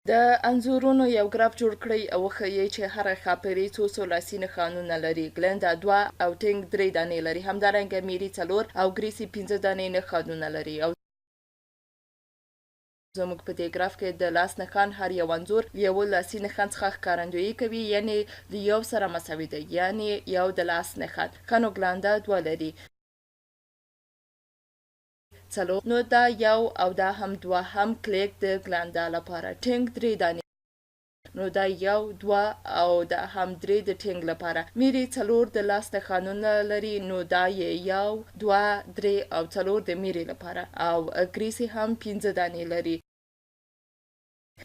د انځورونو یو ګراف جوړ کړئ او وښیئ چې هره ښاپېرۍ څو ثلاثي نښانونه لري. ګلنده 2 او ټینګ 3 دانې لري. همدارنګه میري 4 او ګریسي 5 دانې نښانونه لري. او زموږ په دې ګراف کې د لاس نښان هر یو انځور یو لاسي نښان څخه ښکارندویي کوي، یعنی د یو سره مساوي دی، یعنی یو د لاس نښان. ښه نو ګلنده 2 لري 4، نو دا یو او دا هم 2 هم کلیک د ګلنده لپاره. ټینګ 3 دانې، نو دا یو 2 او دا هم 3 د ټینګ لپاره. میري 4 د لاس نښانونه لري، نو دا یې یو 2 3 او 4 د میري لپاره. او ګریسي هم 5 دانې لري،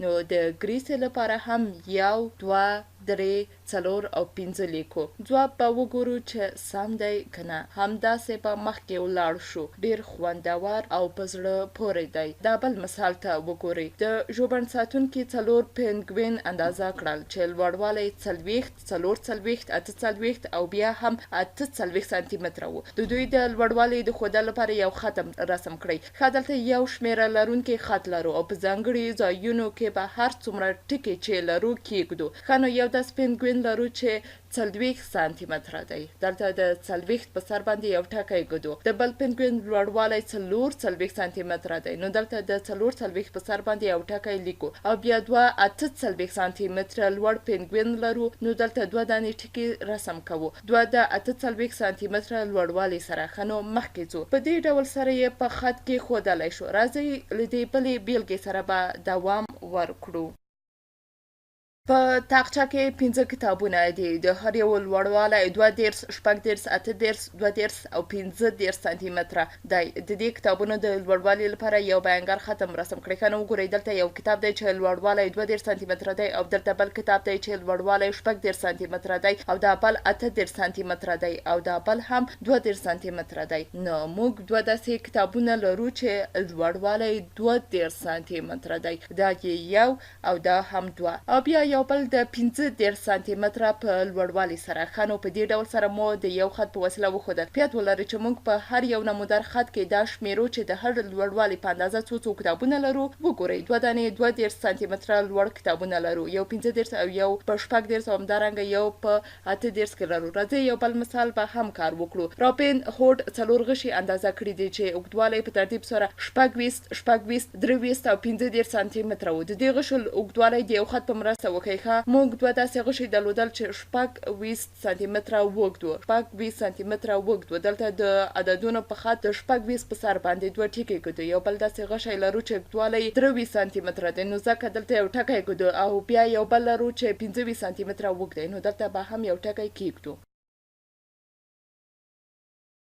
نو د ګریسي لپاره هم یو 2 3 4 او 5 لیکو. ځواب به وګورو چې سم دی که نه. همداسې به مخکې ولاړ شو. ډېر خوندور او په زړه پورې دی. دا بل مثال ته وګورئ. د ژوبڼ ساتونکي 4 پینګوین اندازه کړل چې لوړوالی 40 44 48 او بیا هم 48 سانتي متره و. د دوی د لوړوالي د ښودلو لپاره یو خط رسم کړئ. ښه، دلته یو شمیره لرونکی خط لرو او په ځانګړي ځایونو کې به هر څومره ټکي چې لرو کیږدو. ښه، نو یو داسې پینګوین لرو چې 40 سانتي متره دی. دلته د 40 په سر باندې یو ټکی ږدو. د بل پینګوین لوړوالی 44 سانتي متره دی، نو دلته د 44 په سر باندې یو ټکی لیکو. او بیا 48 سانتي متره لوړ پینګوین لرو، نو دلته 2 دانې ټکي رسم کوو. 2 د 48 سانتي متره لوړوالي سره. ښه، نو مخکې ځو. په دې ډول سره یې په خط کې ښودلی شو. راځئ له دې بلې بیلګې سره به دوام ورکړو. په تاقچه کې 5 کتابونه دي. د هر یو لوړوالی 20 14 18 22 او 15 سانتي متره دی. د دې کتابونو د لوړوالي لپاره یو بیانګر ختم رسم کړئ. ښه، نو وګورئ دلته یو کتاب دی چې لوړوالی 20 سانتي متره دی، او دلته بل کتاب دی چې لوړوالی 14 سانتي متره دی، او دا بل 18 سانتي متره دی، او دا بل هم 20 سانتي متره دی. نو موږ 2 داسې کتابونه لرو چې لوړوالی 20 سانتي متره دی. دا یو او دا هم 2، او بیا یو بل د 15 سانتي متره په لوړوالي سره. ښه، نو په دې ډول سره مو د یو خط په وسیله وښودل. په یاد ولرئ چې موږ په هر یو نمودار خط کې دا شمیرو چې د هر لوړوالي په اندازه څو کتابونه لرو. وګورئ 2 دانې 20 سانتي متره لوړ کتابونه لرو، یو 15 او یو په 14 او همدارنګه یو په 18 کې لرو. راځئ یو بل مثال به هم کار وکړو. رابین هوډ 4 غشي اندازه کړي دي چې اوږدوالی په ترتیب سره 26 23 او 15 سانتي متره و. د دې غشو اوږدوالی د یو خط په مرسته وښیئ. موږ 2 داسې غشي درلودل چې 26 سانتي متره اوږد و. 26 سانتي متره اوږد و. دلته د عددونو په خط د 26 په سر باندې 2 ټکي ږدو. یو بل داسې غشی لرو چې اوږدوالی 23 سانتي متره دی، نو ځکه دلته یو ټکی ږدو. او بیا یو بل لرو چې 25 سانتي متره اوږد دی، نو دلته به هم یو ټکی کیږدو.